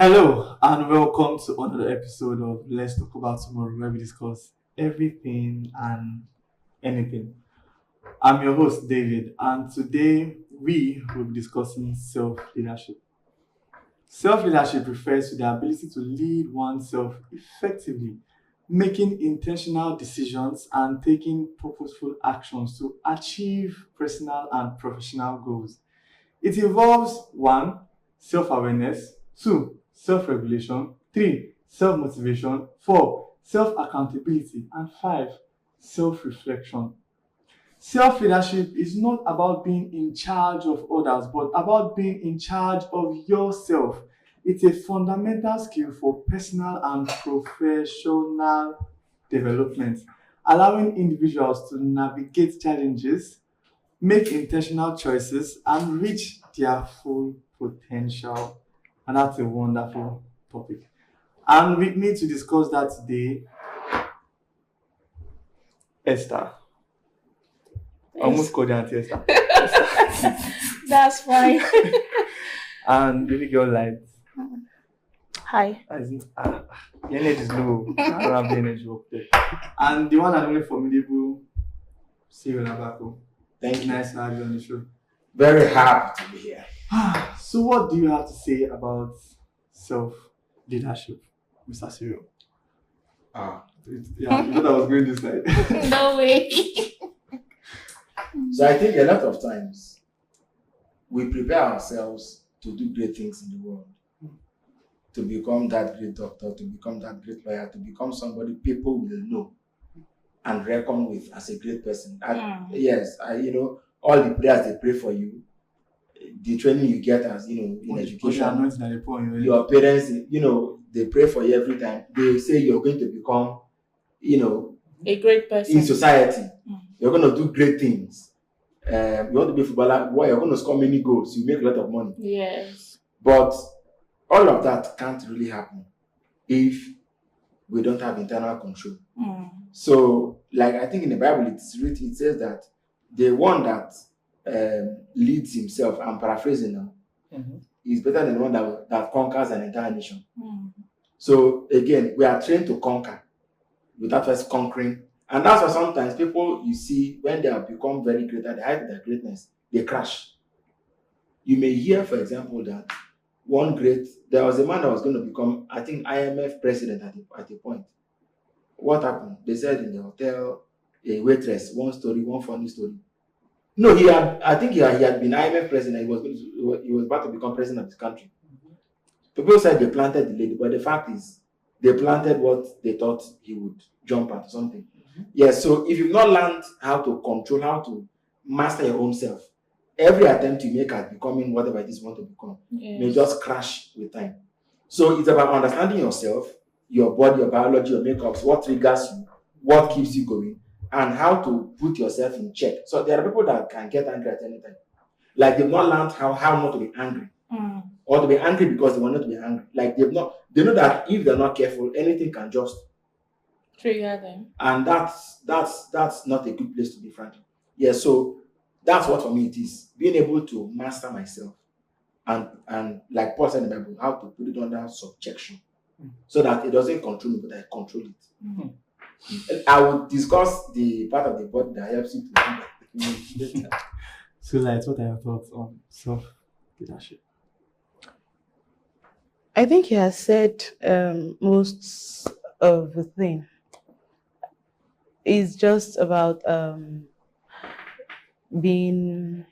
Hello and welcome to another episode of Let's Talk About Tomorrow, where we discuss everything and anything. I'm your host David, and today we will be discussing self-leadership. Self-leadership refers to the ability to lead oneself effectively, making intentional decisions and taking purposeful actions to achieve personal and professional goals. It involves one, self awareness, two, self regulation, three, self motivation, four, self accountability, and five, self reflection. Self leadership is not about being in charge of others, but about being in charge of yourself. It's a fundamental skill for personal and professional development, allowing individuals to navigate challenges, make intentional choices, and reach their full potential. And that's a wonderful topic. And with me to discuss that today, Esther. I almost called you Auntie Esther. That's fine. And baby girl light. Hi. The energy is low. I don't have the energy up there. And the one and only formidable Cyril Abako. Thank you. Nice to have you on the show. Very happy to be here. So, what do you have to say about self leadership, Mr. Cyril? Yeah, you thought I was going this side. No way. So I think a lot of times we prepare ourselves to do great things in the world, to become that great doctor, to become that great lawyer, to become somebody people will know and reckon with as a great person. Yes, all the prayers they pray for you, the training you get as in education, your parents, they pray for you every time. They say you're going to become, a great person in society. You're going to do great things. You want to be a footballer, you're going to score many goals. You make a lot of money. Yes. But all of that can't really happen if we don't have internal control. So, like I think in the Bible, it's written, it says that the one that leads himself, I'm paraphrasing now, is better than the one that conquers an entire nation. So, again, we are trained to conquer without first conquering. And that's why sometimes people you see, when they have become very great at the height of their greatness, they crash. You may hear, for example, that there was a man that was going to become, I think, IMF president at a point. What happened? They said in the hotel, a waitress, one funny story. No, I think he had been IMF president. He was about to become president of the country. People said they planted the lady, but the fact is, they planted what they thought he would jump at or something. Yes, so if you've not learned how to control, how to master your own self, every attempt you make at becoming whatever it is you want to become may just crash with time. So it's about understanding yourself, your body, your biology, your makeups, what triggers you, what keeps you going, and how to put yourself in check. So there are people that can get angry at any time. Like they've not learned how not to be angry. Or to be angry because they want not to be angry. Like they know that if they're not careful, anything can just trigger them. And that's not a good place to be, frankly. Yeah, so that's what for me it is. Being able to master myself and like Paul said in the Bible, how to put it under subjection so that it doesn't control me, but I control it. I will discuss the part of the body that helps you to do that. So, what are your thoughts on self-leadership? I think he has said most of the thing. It's just about being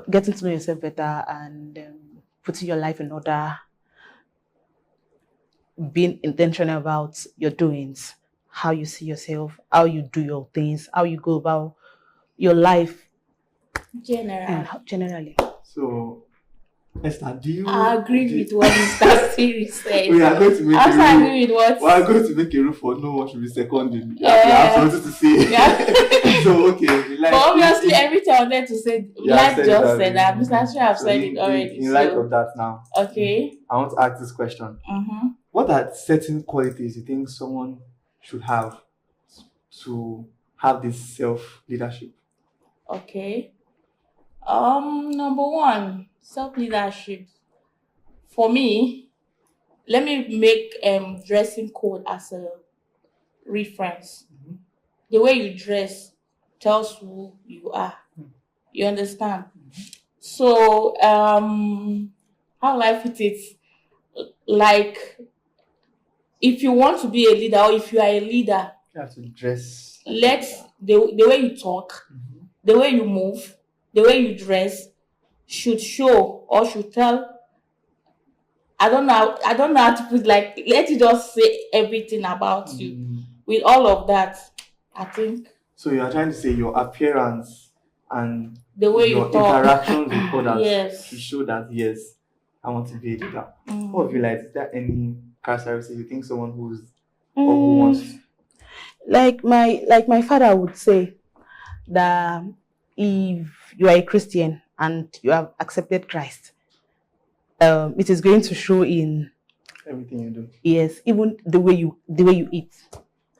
getting to know yourself better and putting your life in order, being intentional about your doings, how you see yourself, how you do your things, how you go about your life generally. So, Esther, do you... I agree with what Mr. Siri said. We are going to make I agree with what... We are going to make a rule for no one should be seconding. You have something to say. Yeah. So, okay. But obviously, everything I wanted to say, like just said that. Mr. Siri have said it already. In light of that now, okay. I want to ask this question. What are certain qualities you think someone should have to have this self-leadership? Okay. Number one, self-leadership. For me, let me make dressing code as a reference. The way you dress tells who you are. You understand? So how will I put it? Like, if you want to be a leader, or if you are a leader, You have to dress. let the way you talk, the way you move, the way you dress should show or should tell. I don't know how to put, like, let it just say everything about you. With all of that, I think So you are trying to say your appearance and the way your you talk. interactions with others Yes. to show that yes, I want to be a leader. What of you, like, is there any characteristic you think someone who's or who wants? Like my father would say that if you are a Christian and you have accepted Christ, it is going to show in Everything you do. yes, even the way you eat.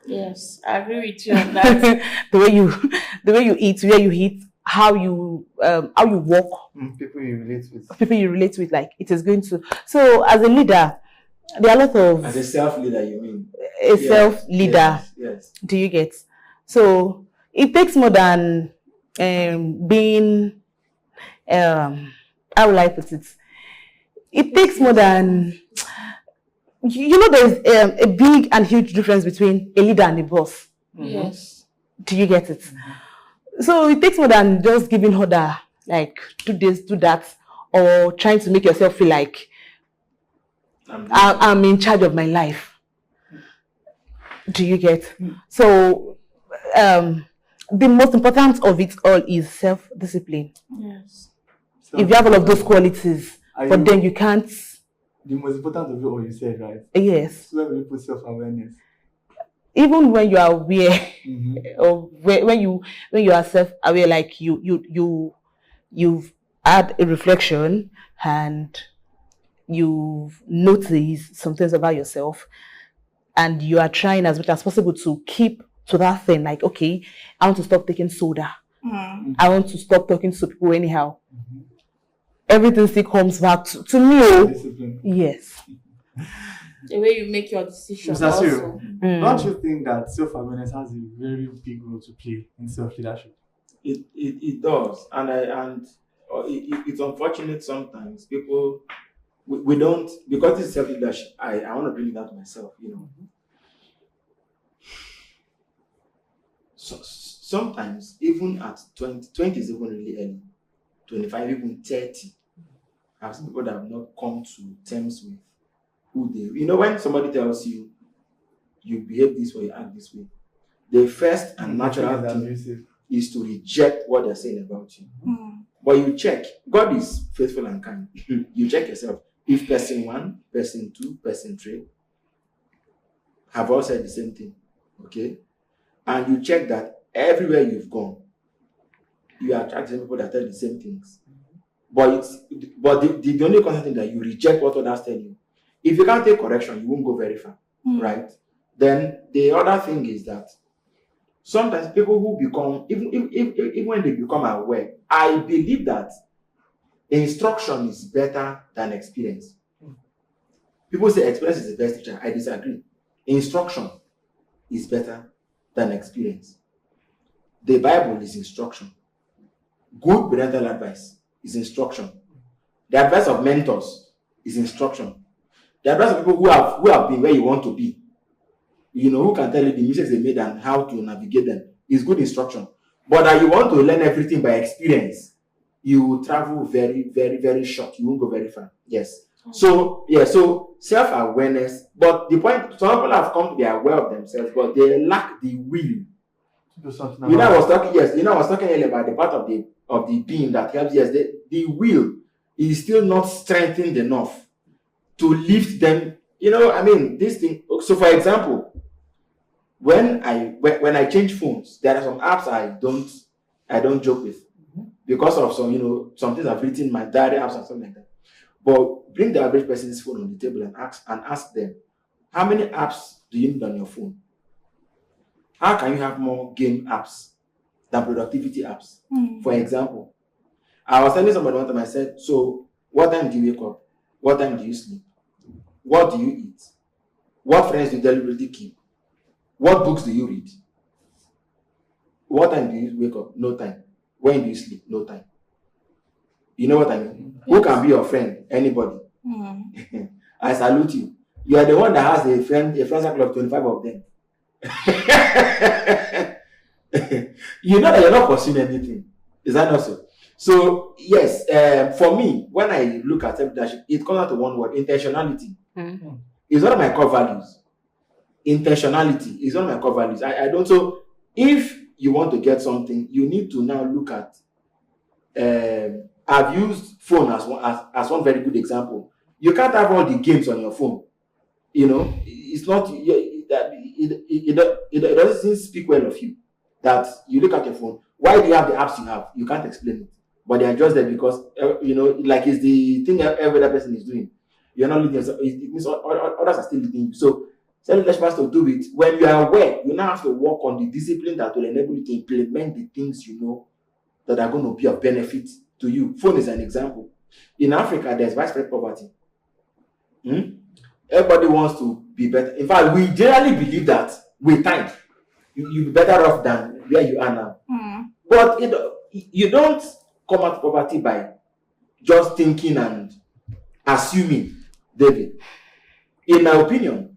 Yes, I agree with you on that. the way you eat, where you eat, how you walk, People you relate with. people you relate with, like it is going to. So as a leader, there are a lot of As a self-leader, you mean? a self-leader. Yes. Do you get? So it takes more than being how will I put it? It takes more than there's a big and huge difference between a leader and a boss. Yes. Do you get it? So it takes more than just giving order, like do this, do that, or trying to make yourself feel like I'm in charge of my life. Do you get? So the most important of it all is self-discipline. Yes. If you have all of those qualities, but then you can't. The most important of it all you said, right? Yes. So where will you put self-awareness? Even when you are aware, or when you are self-aware, like you've had a reflection and you've noticed some things about yourself, and you are trying as much as possible to keep to that thing. Like, okay, I want to stop taking soda. I want to stop talking to people anyhow. Everything still comes back to me. Discipline. Yes. The way you make your decisions Mr. also. Cyril, don't you think that self-awareness has a very big role to play in self-leadership? It does, and it's unfortunate sometimes people we don't, because this is self-leadership. I want to bring it out to myself, So sometimes even at 20 is even really early, 25, even 30, I've seen people that have not come to terms with who they. When somebody tells you you behave this way, you act this way, the first and natural thing is to reject what they're saying about you. But you check. God is faithful and kind. You check yourself. If person 1, person 2, person 3 have all said the same thing, okay? And you check that everywhere you've gone, you attract people that tell the same things. But the only constant thing that you reject what others tell you. If you can't take correction, you won't go very far, right? Then the other thing is that sometimes people who become, even when they become aware, I believe that instruction is better than experience. People say experience is the best teacher. I disagree. Instruction is better than experience. The Bible is instruction. Good parental advice is instruction. The advice of mentors is instruction. The advice of people who have been where you want to be, who can tell you the mistakes they made and how to navigate them, is good instruction. But that you want to learn everything by experience, you will travel very, very, very short. You won't go very far. Yes. So self-awareness. But the point, some people have come to be aware of themselves, but they lack the will. Do something. I was talking earlier about the part of the being that helps. Yes, the will is still not strengthened enough to lift them. This thing. So, for example, when I change phones, there are some apps I don't joke with because of some things I've written in my diary apps and something like that. But bring the average person's phone on the table and ask them, how many apps do you need on your phone? How can you have more game apps than productivity apps? For example, I was telling somebody one time, I said, so what time do you wake up? What time do you sleep? What do you eat? What friends do you deliberately keep? What books do you read? What time do you wake up? No time. When do you sleep? No time. You know what I mean? Who can be your friend? Anybody. I salute you. You are the one that has a friend circle of 25 of them. You know that you're not pursuing anything. Is that not so? So, yes, for me, when I look at self-leadership, it comes out to one word: intentionality. It's one of my core values. Intentionality is one of my core values. I don't. So, if you want to get something, you need to now look at. I've used phone as one very good example. You can't have all the games on your phone. You know, it's not it doesn't speak well of you that you look at your phone. Why do you have the apps you have? You can't explain it, but they are just there because like it's the thing every other person is doing. You're not leading yourself. It means others are still leading you. So self-leadership has to do it. When you are aware, you now have to work on the discipline that will enable you to implement the things you know that are going to be of benefit to you. Phone is an example. In Africa, there's widespread poverty. Everybody wants to be better. In fact, we generally believe that with time, you'll be better off than where you are now. But you don't come out of poverty by just thinking and assuming, David. In my opinion,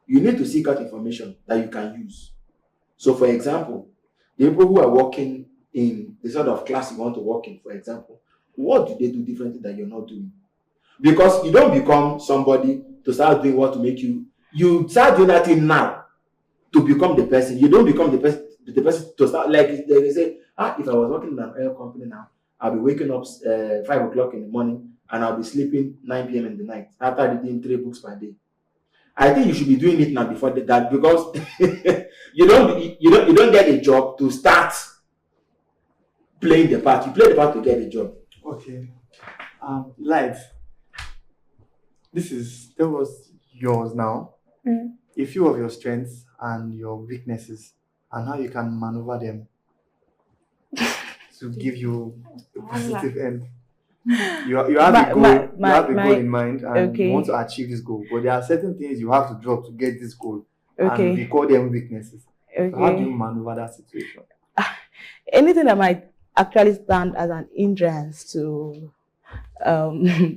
you need to seek out information that you can use. So, for example, the people who are working in the sort of class you want to work in, for example, what do they do differently that you're not doing? Because you don't become somebody to start doing what to make you start doing that thing now to become the person. You don't become the person to start, like they say, if I was working in an oil company now, I'll be waking up 5 o'clock in the morning and I'll be sleeping 9 p.m. in the night after reading 3 books per day. I think you should be doing it now before that, because you don't get a job to start playing the part. You play the part to get a job. Okay. Life. That was yours now. A few of your strengths and your weaknesses and how you can maneuver them to give you a positive end. You have a goal in mind and you want to achieve this goal, but there are certain things you have to drop to get this goal. And we call them weaknesses. So how do you maneuver that situation? Anything that might actually stand as an hindrance to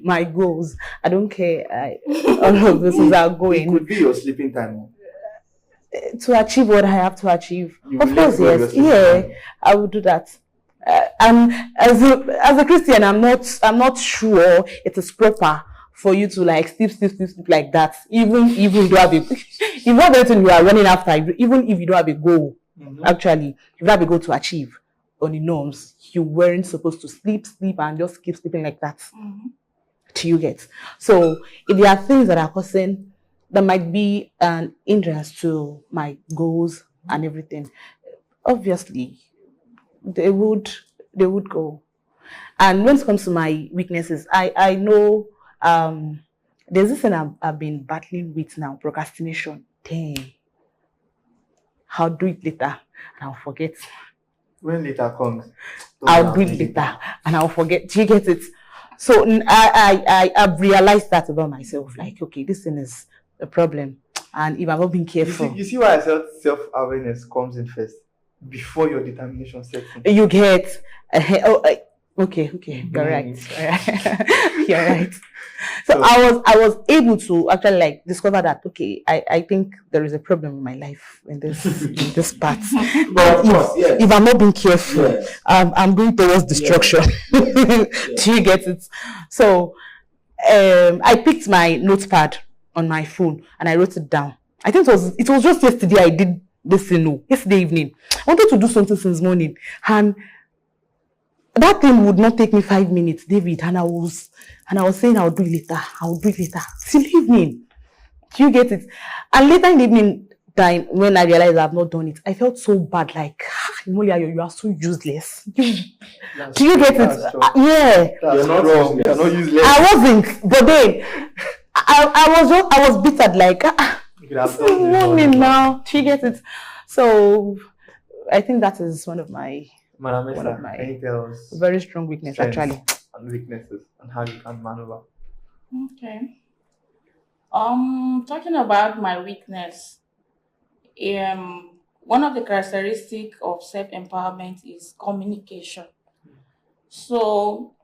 my goals, I don't care. All of this is going. It could be your sleeping time. To achieve what I have to achieve. Of course, yes. Yeah, I will do that. And as a Christian, I'm not sure it is proper for you to like sleep like that. Even if you don't have if not anything you are running after, even if you don't have a goal, actually, you have a goal to achieve on the norms, you weren't supposed to sleep and just keep sleeping like that. Do you get? So if there are things that are causing, that might be an hindrance to my goals and everything, obviously they would go. And when it comes to my weaknesses, I know there's this thing I've been battling with now, procrastination. Dang. I'll do it later and I'll forget. When later comes, I'll do it later and I'll forget. Do you get it? So I've realized that about myself. Like, okay, this thing is a problem. And if I'm not being careful. You see why I said self-awareness comes in first, before your determination sets in. You get, okay, you're right. You're right. So I was able to actually like discover that, okay, I think there is a problem in my life in this part. But if I'm not being careful, I'm going towards destruction. Do you get it? So I picked my notepad on my phone and I wrote it down. I think it was just yesterday I did this yesterday evening. I wanted to do something since morning, and that thing would not take me 5 minutes, David. And I was saying I'll do it later. Till evening. Do you get it? And later in the evening time, when I realized I've not done it, I felt so bad. Like, Molia, you are so useless. Do you get it? Yeah. You're not wrong. You're not useless. I wasn't, but then I was bitter. Like, woman now. Do you get it? So I think that is one of my can you tell us very strong weakness, actually. And weaknesses and how you can maneuver? Okay. Talking about my weakness, one of the characteristics of self-empowerment is communication. So,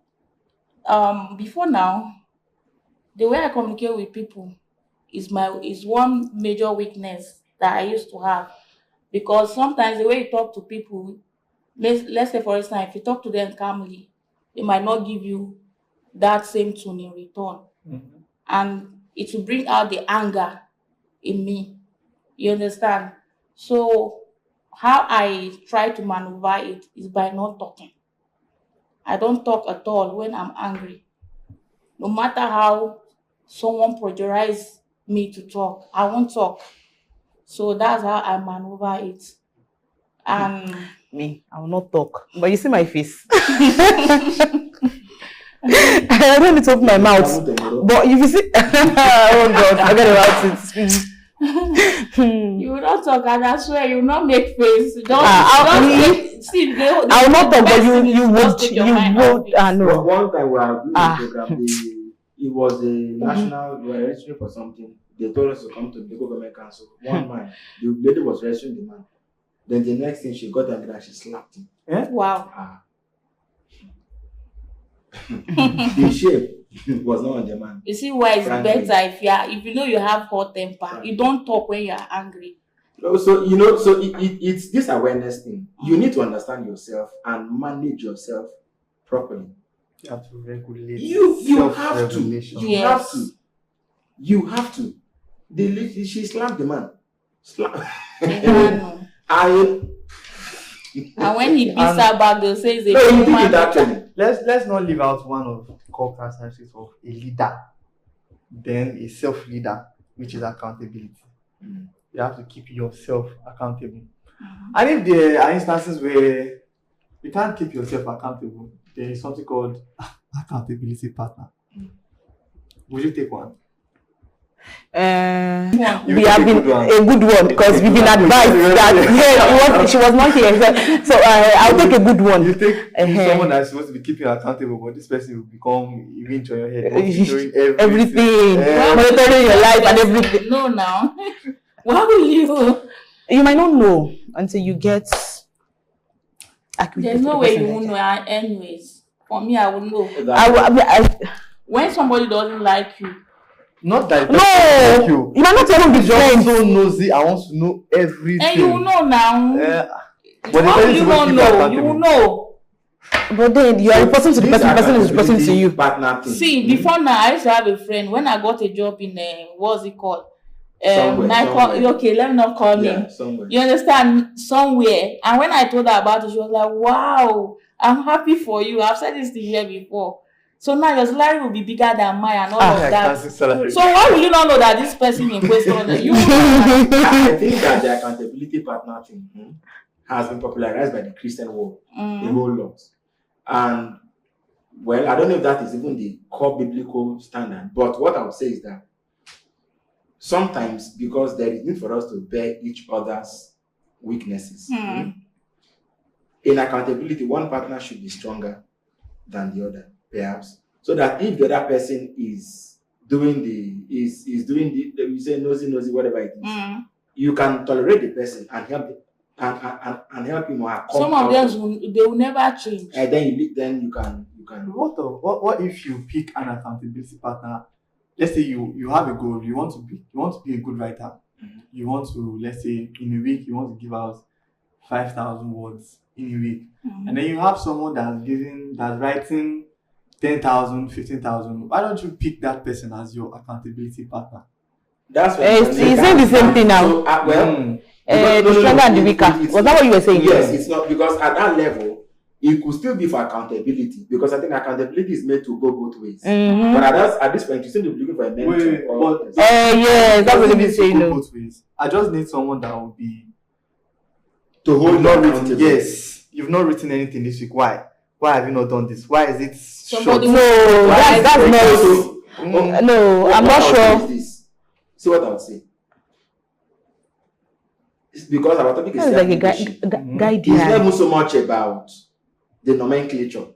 before now, the way I communicate with people is one major weakness that I used to have, because sometimes the way you talk to people, let's say for instance, if you talk to them calmly, they might not give you that same tone in return, and it will bring out the anger in me. You understand? So how I try to maneuver it is by not talking. I don't talk at all when I'm angry. No matter how someone pressurize me to talk, I won't talk. So that's how I maneuver it. And Me, I will not talk. But you see my face. I don't need to open my mouth. But if you see, oh God, forget about it. you will not talk, and I swear you will not make face. I will not talk, but you would. No. One time we were doing a program, it was a national, we were registering for something. They told us to come to the local government council. One man, the lady was registering the man. Then the next thing, she got angry and she slapped him. Wow. The shape was not on the man. You see why it's Frankly. better if you know you have hot temper, you don't talk when you are angry. So it's this awareness thing. You need to understand yourself and manage yourself properly. You have to regulate. You have to. Self-regulation. Yes. You have to. She slapped the man. And when he beats her back, they'll say it's a No, you did woman. it actually. Let's not leave out one of the core characteristics of a leader. Then a self-leader, which is accountability. You have to keep yourself accountable. And if there are instances where you can't keep yourself accountable, there is something called accountability partner. Would you take one? We have been a good one because we've been advised that she was not here. So I'll take a good one. You take someone that's supposed to be keeping you accountable, but this person will become even on your head, monitoring everything, Well, monitoring your life and everything. No, now. Why will you? You might not know until you get accurate. There's no way you won't know. Anyways, for me, I will know. When somebody doesn't like you, not that. No, you might not even be just friends. so nosy. I want to know everything. and you will know now. But How will you not know? You will know. But then you are reporting to the person. The person is reporting to you. Partner thing. See, before now, I used to have a friend. When I got a job in what's it called? Somewhere. Okay, let me not call name. Somewhere. You understand? Somewhere. And when I told her about it, she was like, "Wow, I'm happy for you. I've said this to you before. So now your salary will be bigger than mine and all of that. So why will you not know that this person in question? You I think that the accountability partner thing has been popularized by the Christian world a whole lot. And well, I don't know if that is even the core biblical standard, but what I would say is that sometimes, because there is need for us to bear each other's weaknesses, in accountability, one partner should be stronger than the other, perhaps, so that if the other person is doing you say nosy, whatever it is, you can tolerate the person and help and help him or her come some of them they will never change. And then you can. What if you pick an accountability partner? Let's say you have a goal. You want to be a good writer. You want to, let's say, in a week you want to give out 5,000 words in a week, and then you have someone that's writing 10,000, 15,000. Why don't you pick that person as your accountability partner? That's what It's saying the same thing now. So, the stronger and the weaker. Was that what you were saying? Yes, it's not, because at that level it could still be for accountability, because I think accountability is made to go both ways. But at this point, you still be looking for a mentor. Yes, that's what I'm saying. Both ways. I just need someone that will be to hold not you written. accountable. Yes, you've not written anything this week. Why have you not done this? Why is it short? No, that's not. No, I'm not sure. See what I would say. It's because our topic is It's like a leadership. guide. It's not even so much about the nomenclature.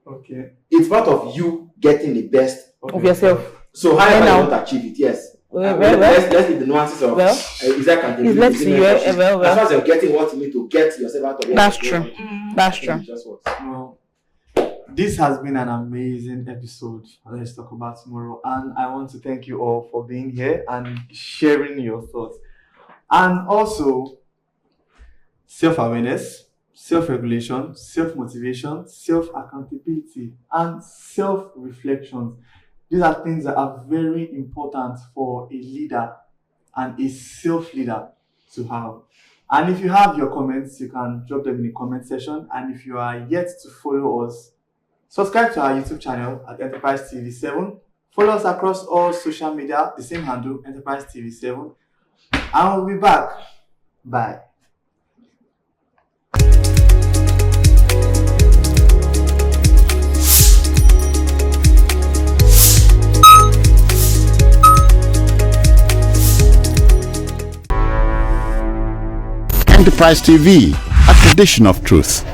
Okay. It's part of you getting the best Of yourself. So however Well, you now- want to achieve it, yes. Well, Let's leave the nuances of Well, is that accountability, it's left is it to you, mentorship? well. As far as you're getting what you need to get yourself out of it. That's true. That's true. It just works. Well, this has been an amazing episode. Let's talk about tomorrow. And I want to thank you all for being here and sharing your thoughts. And also, self-awareness, self-regulation, self-motivation, self-accountability, and self-reflection. These are things that are very important for a leader and a self-leader to have. And if you have your comments, you can drop them in the comment section. And if you are yet to follow us, subscribe to our YouTube channel at Enterprise TV 7. Follow us across all social media, the same handle, Enterprise TV 7. And we'll be back. Bye. Enterprise TV, a tradition of truth.